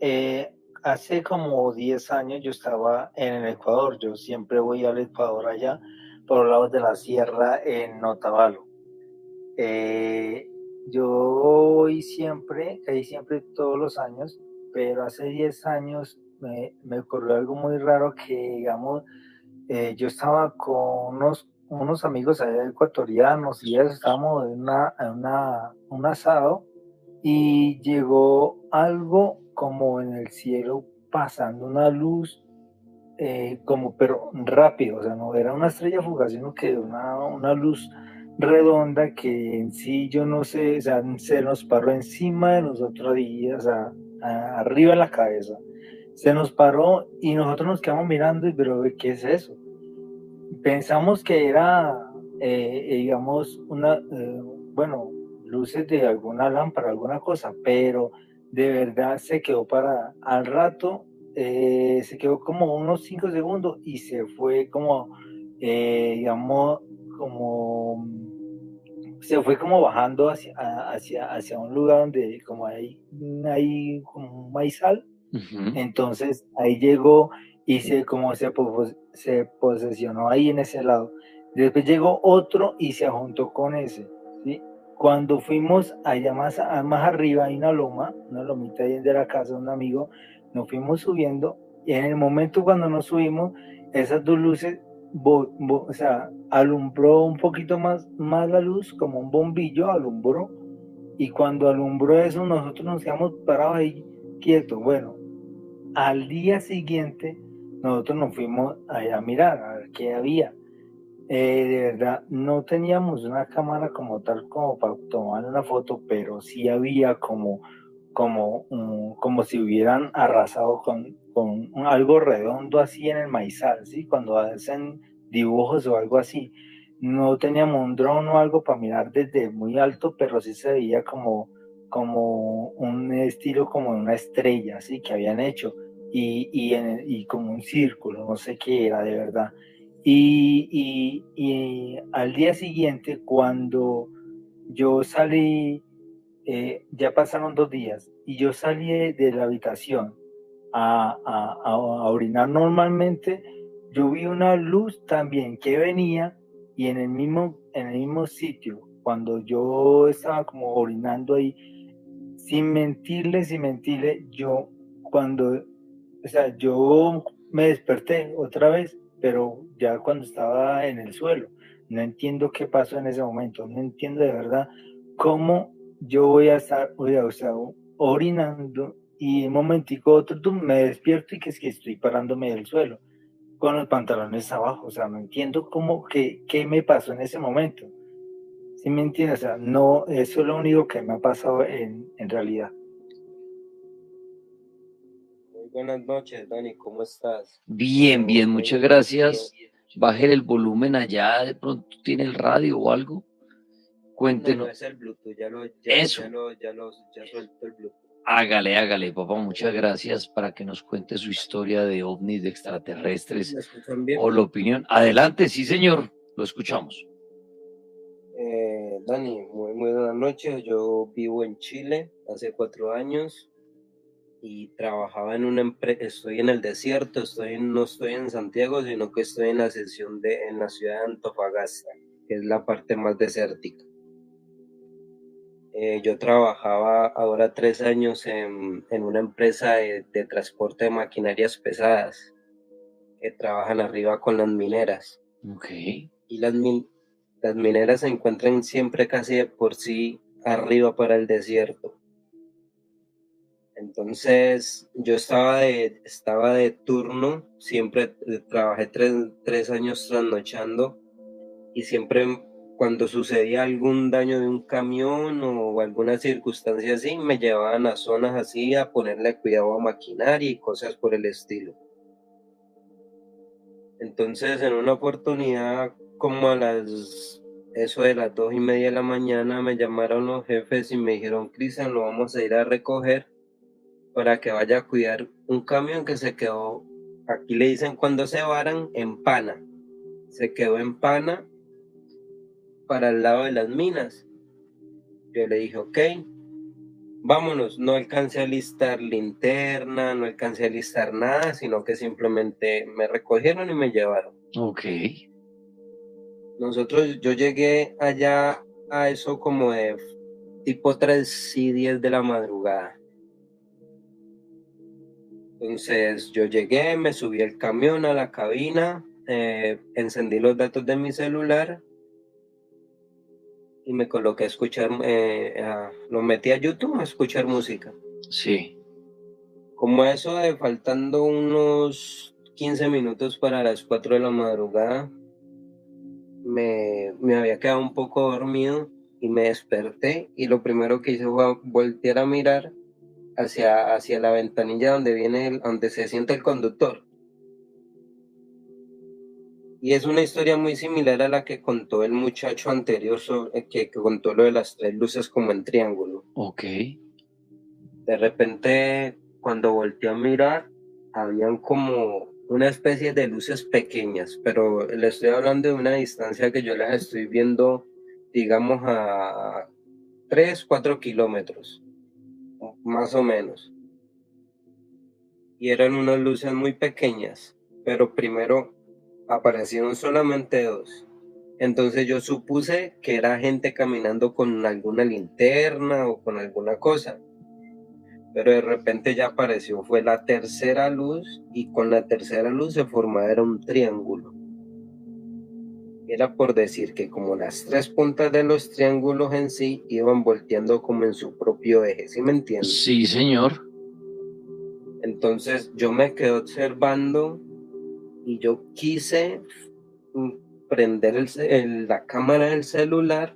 Hace como 10 años yo estaba en el Ecuador. Yo siempre voy al Ecuador allá, por los lados de la sierra, en Otavalo. Eh, yo voy siempre, casi siempre todos los años, pero hace 10 años me ocurrió algo muy raro que, digamos, yo estaba con unos amigos allá ecuatorianos y ya estábamos en un asado y llegó algo como en el cielo pasando una luz como pero rápido, o sea, no era una estrella fugaz, sino que una luz redonda que en sí yo no sé, o sea, se nos paró encima de nosotros y, o sea, arriba en la cabeza. Se nos paró y nosotros nos quedamos mirando y pero ¿qué es eso? Pensamos que era, digamos, bueno, luces de alguna lámpara, alguna cosa, pero de verdad se quedó para al rato, se quedó como unos 5 segundos y se fue como, digamos, como, se fue como bajando hacia un lugar donde como hay como un maizal. Ujú. Entonces ahí llegó y se posesionó ahí en ese lado. Después llegó otro y se juntó con ese, ¿sí? Cuando fuimos allá más arriba, hay una lomita ahí de la casa de un amigo, nos fuimos subiendo y en el momento cuando nos subimos, esas dos luces, o sea, alumbró un poquito más la luz, como un bombillo alumbró, y cuando alumbró eso, nosotros nos quedamos parados ahí quietos. Bueno, al día siguiente, nosotros nos fuimos allá a mirar, a ver qué había. De verdad, no teníamos una cámara como tal como para tomar una foto, pero sí había como si hubieran arrasado con algo redondo así en el maizal, ¿sí? Cuando hacen dibujos o algo así. No teníamos un dron o algo para mirar desde muy alto, pero sí se veía como un estilo como de una estrella, así que habían hecho, y como un círculo, no sé qué era de verdad. Y al día siguiente, cuando yo salí, ya pasaron 2 días, y yo salí de la habitación a orinar normalmente, yo vi una luz también que venía y en el mismo sitio, cuando yo estaba como orinando ahí, sin mentirle, o sea, yo me desperté otra vez, pero ya cuando estaba en el suelo. No entiendo qué pasó en ese momento, no entiendo de verdad cómo yo voy a estar, o sea, orinando y un momentico otro me despierto y que es que estoy parándome del suelo con los pantalones abajo. O sea, no entiendo qué me pasó en ese momento. ¿Sí me entiendes? O sea, no, eso es lo único que me ha pasado en realidad. Muy buenas noches, Dani, ¿cómo estás? Bien, bien, Muy, muchas muy gracias. bien. Baje el volumen allá, de pronto tiene el radio o algo. No, Cuéntenos. es el Bluetooth, Eso, ya suelto el Bluetooth. hágale, papá. Muchas gracias para que nos cuente su historia de ovnis, de extraterrestres ¿Me escuchan bien? o la opinión. Adelante, sí, señor, lo escuchamos. Dani, muy, muy buenas noches. Yo vivo en Chile hace 4 años y trabajaba en una empresa. Estoy en el desierto, no estoy en Santiago, sino que estoy en en la ciudad de Antofagasta, que es la parte más desértica. Yo trabajaba ahora 3 años en una empresa de transporte de maquinarias pesadas que trabajan arriba con las mineras. Ok. Y las mineras se encuentran siempre casi de por sí arriba para el desierto. Entonces yo estaba de turno, siempre trabajé 3 años trasnochando y siempre cuando sucedía algún daño de un camión o alguna circunstancia así, me llevaban a zonas así a ponerle cuidado a maquinaria y cosas por el estilo. Entonces en una oportunidad como eso de las 2:30 de la mañana me llamaron los jefes y me dijeron: Cristian, lo vamos a ir a recoger para que vaya a cuidar un camión que se quedó, aquí le dicen cuando se varan, en Pana. Se quedó en Pana para el lado de las minas. Yo le dije: ok, vámonos. No alcancé a listar linterna, no alcancé a listar nada, sino que simplemente me recogieron y me llevaron. Ok. Yo llegué allá a eso como de tipo 3:10 de la madrugada. Entonces yo llegué, me subí al camión, a la cabina, encendí los datos de mi celular y me coloqué a escuchar, lo metí a YouTube a escuchar música. Sí. Como eso de faltando unos 15 minutos para las 4 de la madrugada, me había quedado un poco dormido y me desperté y lo primero que hice fue voltear a mirar hacia la ventanilla donde se sienta el conductor. Y es una historia muy similar a la que contó el muchacho anterior, que contó lo de las 3 luces como en triángulo. Ok. De repente, cuando volteé a mirar, habían como una especie de luces pequeñas, pero le estoy hablando de una distancia que yo las estoy viendo, digamos, a 3, 4 kilómetros, más o menos. Y eran unas luces muy pequeñas, pero primero aparecieron solamente 2. Entonces yo supuse que era gente caminando con alguna linterna o con alguna cosa. Pero de repente ya apareció, fue la tercera luz, y con la tercera luz se formaba era un triángulo. Era por decir que como las tres puntas de los triángulos en sí iban volteando como en su propio eje, ¿sí me entiendes? Sí, señor. Entonces yo me quedé observando y yo quise prender la cámara del celular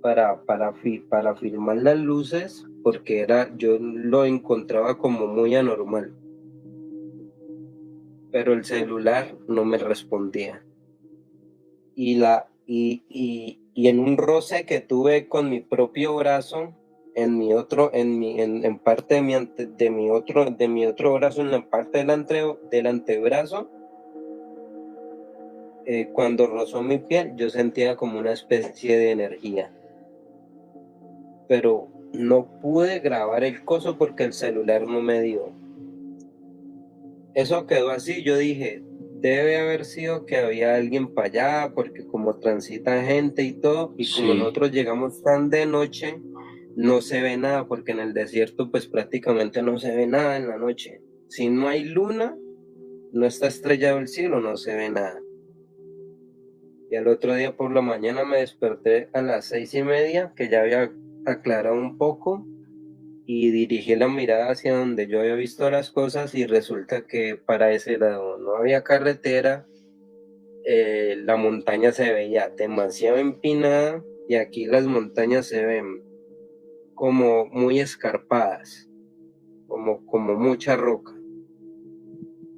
para filmar las luces, porque yo lo encontraba como muy anormal. Pero el celular no me respondía. Y en un roce que tuve con mi propio brazo, en parte de mi otro brazo, en la parte del antebrazo, cuando rozó mi piel, yo sentía como una especie de energía. Pero no pude grabar el coso porque el celular no me dio. Eso quedó así, yo dije, debe haber sido que había alguien para allá, porque como transita gente y todo, y como Sí. nosotros llegamos tan de noche, no se ve nada, porque en el desierto pues prácticamente no se ve nada en la noche. Si no hay luna, no está estrellado el cielo, no se ve nada. Y al otro día por la mañana me desperté a las 6:30, que ya había aclarado un poco, y dirigí la mirada hacia donde yo había visto las cosas, y resulta que para ese lado no había carretera, la montaña se veía demasiado empinada, y aquí las montañas se ven como muy escarpadas, como mucha roca.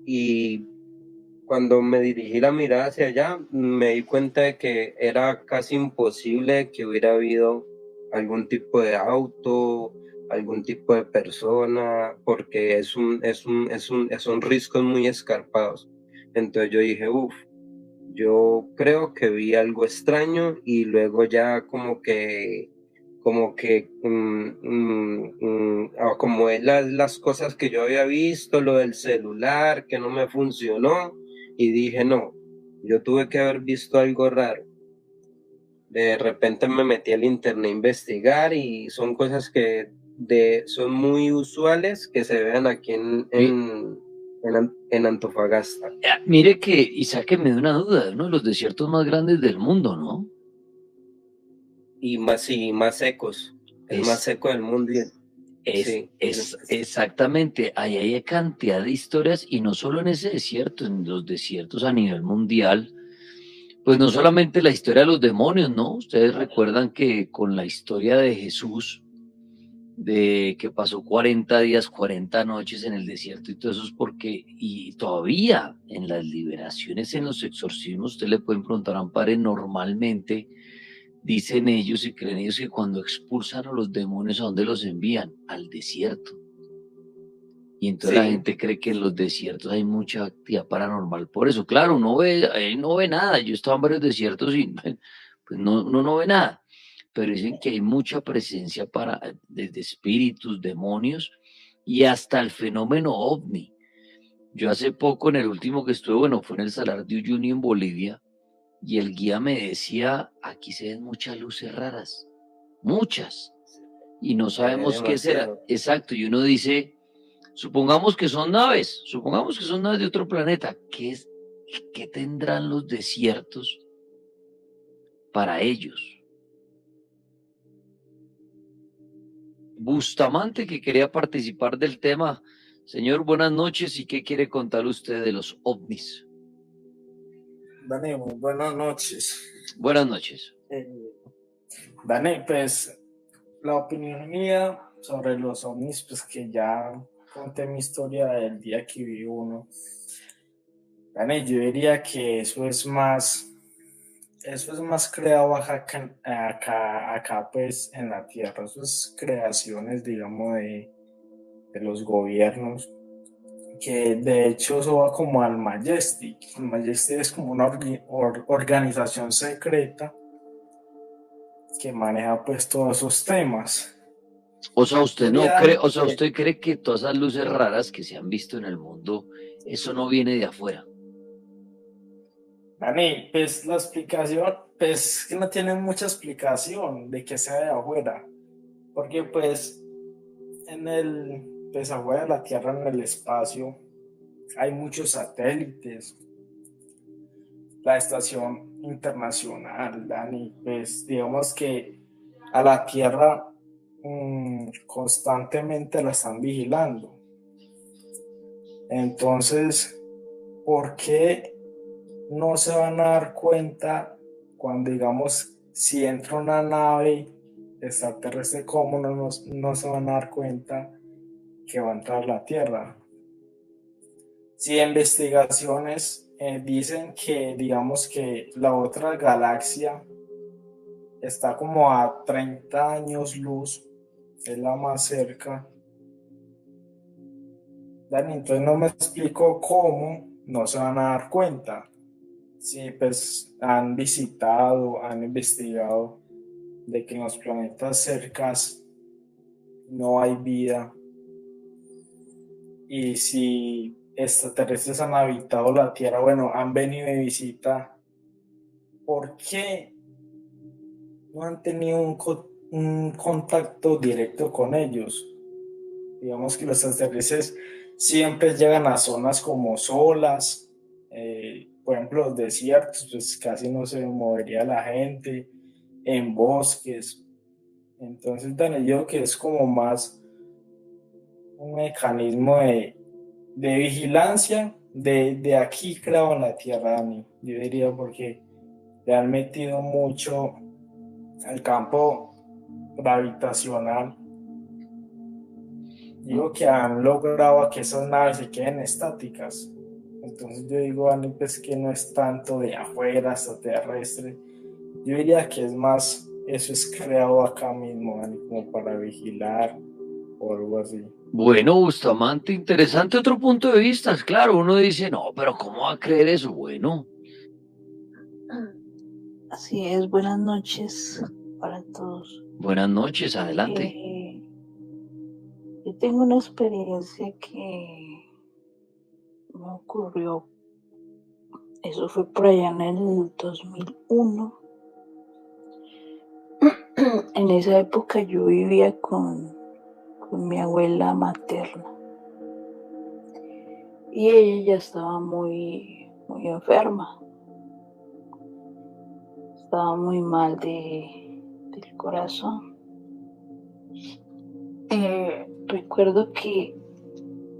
Y cuando me dirigí la mirada hacia allá, me di cuenta de que era casi imposible que hubiera habido algún tipo de auto, algún tipo de persona, porque son riscos muy escarpados. Entonces yo dije, yo creo que vi algo extraño, y luego ya como que acomodé las cosas que yo había visto, lo del celular que no me funcionó, y dije, no, yo tuve que haber visto algo raro. De repente me metí al internet a investigar, y son cosas que son muy usuales que se vean aquí en Antofagasta. Mire que, y sáqueme de una duda, uno de los desiertos más grandes del mundo, ¿no? Y más secos. El más seco del mundo. Exactamente, ahí hay cantidad de historias, y no solo en ese desierto, en los desiertos a nivel mundial. Pues no solamente la historia de los demonios, ¿no? Ustedes recuerdan que con la historia de Jesús, de que pasó 40 días, 40 noches en el desierto, y todo eso es porque, y todavía en las liberaciones, en los exorcismos, usted le pueden preguntar a Ampare, normalmente dicen ellos y creen ellos que cuando expulsan a los demonios, ¿a dónde los envían? Al desierto. Y entonces la gente cree que en los desiertos hay mucha actividad paranormal. Por eso, claro, no ve nada. Yo he estado en varios desiertos y pues no ve nada. Pero dicen que hay mucha presencia desde espíritus, demonios, y hasta el fenómeno ovni. Yo hace poco, en el último que estuve, fue en el Salar de Uyuni en Bolivia, y el guía me decía, aquí se ven muchas luces raras, muchas, y no sabemos qué será. Exacto, y uno dice, supongamos que son naves de otro planeta. ¿Qué tendrán los desiertos para ellos? Bustamante, que quería participar del tema. Señor, buenas noches, ¿y qué quiere contar usted de los ovnis? Dani, muy buenas noches. Buenas noches. Dani, pues la opinión mía sobre los ovnis, pues que ya conté mi historia del día que vi uno. Dani, yo diría que eso es más creado acá pues en la tierra. Eso es creaciones, digamos, de los gobiernos, que de hecho eso va como al Majestic. El Majestic es como una organización secreta que maneja pues todos esos temas. O sea, usted cree que todas esas luces raras que se han visto en el mundo, eso no viene de afuera. Dani, pues la explicación pues que no tiene mucha explicación de que sea de afuera, porque pues pues afuera de la Tierra, en el espacio, hay muchos satélites, la estación internacional, Dani, pues digamos que a la Tierra constantemente la están vigilando. Entonces, ¿por qué no se van a dar cuenta cuando, digamos, si entra una nave extraterrestre, cómo no se van a dar cuenta que va a entrar a la Tierra? Si investigaciones dicen que, digamos, que la otra galaxia está como a 30 años luz, es la más cerca. Dani, entonces no me explico cómo no se van a dar cuenta. Si pues han visitado, han investigado de que en los planetas cercanos no hay vida. Y si extraterrestres han habitado la Tierra, bueno, han venido de visita, ¿por qué no han tenido un contacto directo con ellos? Digamos que los extraterrestres siempre llegan a zonas como solas, por ejemplo, los desiertos, pues casi no se movería la gente, en bosques. Entonces, Daniel, yo creo que es como más un mecanismo de vigilancia de aquí, claro, en la Tierra, Dani. Yo diría porque le han metido mucho al campo gravitacional. Digo que han logrado que esas naves se queden estáticas. Entonces yo digo, Dani, pues que no es tanto de afuera, extraterrestre. Yo diría que es más, eso es creado acá mismo, Dani, como para vigilar o algo así. Bueno, Bustamante, interesante otro punto de vista. Claro, uno dice, no, pero ¿cómo va a creer eso? Bueno, Así es, buenas noches para todos. buenas noches, adelante. Yo tengo una experiencia que me ocurrió, eso fue por allá en el 2001. En esa época yo vivía con mi abuela materna y ella ya estaba muy enferma, estaba muy mal del corazón. Recuerdo que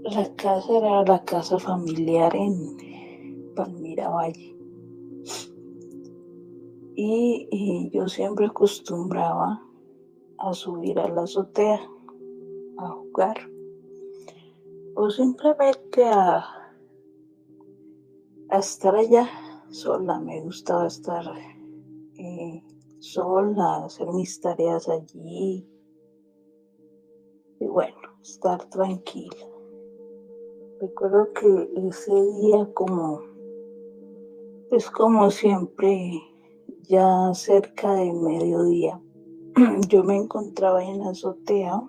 la casa era la casa familiar en Palmira Valle y yo siempre acostumbraba a subir a la azotea a jugar o simplemente a estar allá sola. Me gustaba estar sola, hacer mis tareas allí y bueno, estar tranquila. Recuerdo que ese día, como siempre, ya cerca de mediodía, yo me encontraba en la azotea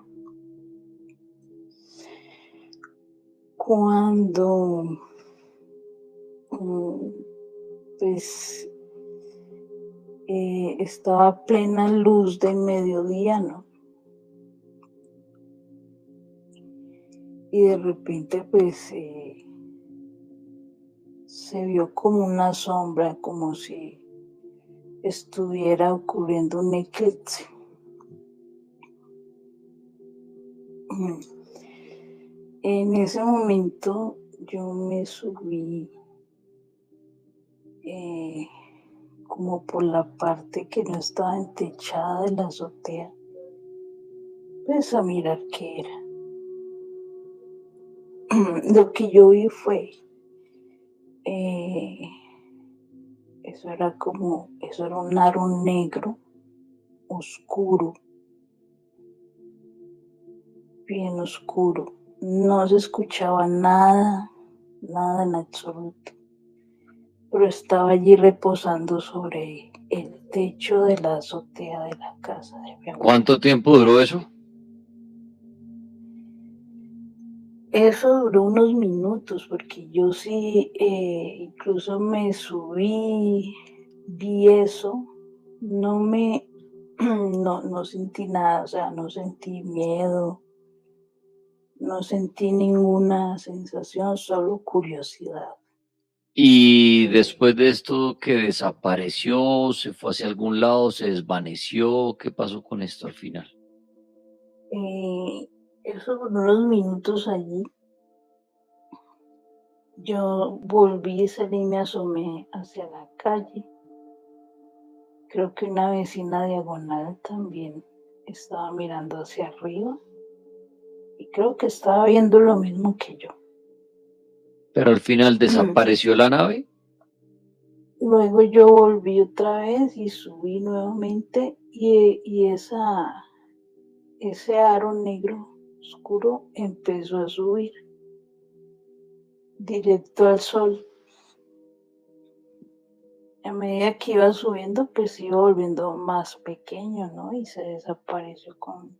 cuando pues estaba a plena luz del mediodía, ¿no? Y de repente pues se vio como una sombra, como si estuviera ocurriendo un eclipse. En ese momento yo me subí como por la parte que no estaba entechada de la azotea, pues a mirar qué era. Lo que yo vi fue, eso era un aro negro, oscuro, bien oscuro. No se escuchaba nada en absoluto, pero estaba allí reposando sobre el techo de la azotea de la casa de mi abuela. ¿Cuánto tiempo duró eso? Eso duró unos minutos, porque yo sí, incluso me subí, vi eso, no sentí nada, o sea, no sentí miedo, no sentí ninguna sensación, solo curiosidad. Y después de esto que desapareció, se fue hacia algún lado, se desvaneció, ¿qué pasó con esto al final? Esos fueron unos minutos allí. Yo volví y salí y me asomé hacia la calle. Creo que una vecina diagonal también estaba mirando hacia arriba y creo que estaba viendo lo mismo que yo. Pero al final desapareció la nave. Luego yo volví otra vez y subí nuevamente y ese aro negro oscuro empezó a subir directo al sol. A medida que iba subiendo, pues iba volviendo más pequeño, ¿no? Y se desapareció con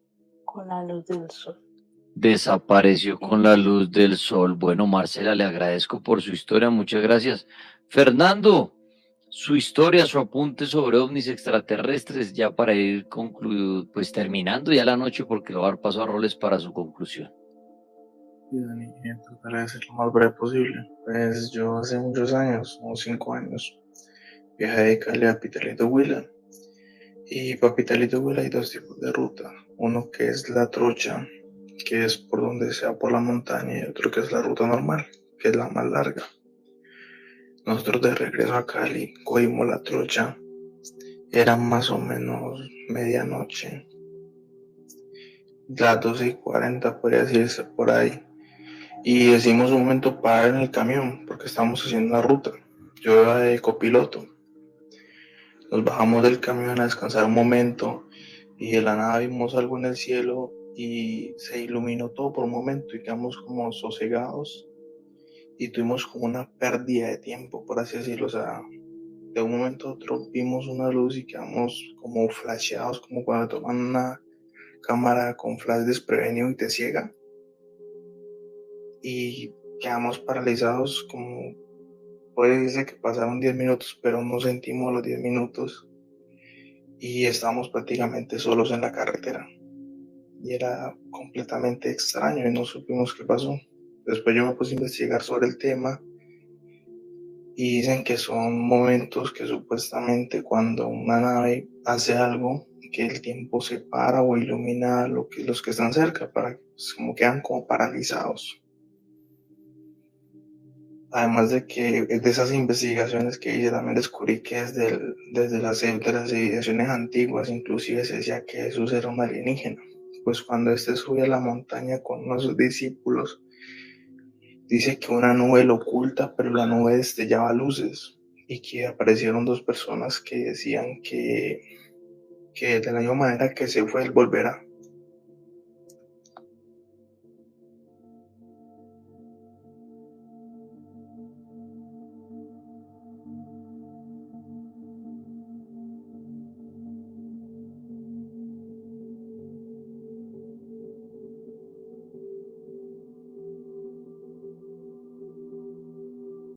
la luz del sol. Desapareció con la luz del sol. Bueno, Marcela, le agradezco por su historia, muchas gracias. Fernando, su historia, su apunte sobre ovnis extraterrestres, ya para ir pues terminando ya la noche, porque lo va a dar paso a Roles para su conclusión. Sí, Dani, trataré de ser lo más breve posible. Pues yo hace muchos años, unos 5 años, viajé de Cali a Pitalito Huila. Y para Pitalito Huila hay dos tipos de ruta. Uno que es la trocha, que es por donde se va por la montaña, y otro que es la ruta normal, que es la más larga. Nosotros de regreso a Cali cogimos la trocha. Era más o menos medianoche, las 12:40 podría decirse por ahí. Y decidimos un momento parar en el camión porque estábamos haciendo la ruta. Yo iba de copiloto. Nos bajamos del camión a descansar un momento y de la nada vimos algo en el cielo y se iluminó todo por un momento y quedamos como sosegados y tuvimos como una pérdida de tiempo, por así decirlo. O sea, de un momento a otro vimos una luz y quedamos como flasheados, como cuando toman una cámara con flash desprevenido y te ciega. Y quedamos paralizados, como puede decirse que pasaron 10 minutos, pero no sentimos los 10 minutos y estábamos prácticamente solos en la carretera. Y era completamente extraño y no supimos qué pasó. Después yo me puse a investigar sobre el tema y dicen que son momentos que supuestamente cuando una nave hace algo, que el tiempo se para o ilumina los que están cerca, para que pues, como quedan como paralizados. Además de que de esas investigaciones que hice también descubrí que desde las civilizaciones antiguas inclusive se decía que Jesús era un alienígena. Pues cuando éste sube a la montaña con uno de sus discípulos, dice que una nube lo oculta, pero la nube destellaba luces y que aparecieron dos personas que decían que de la misma manera que se fue, él volverá.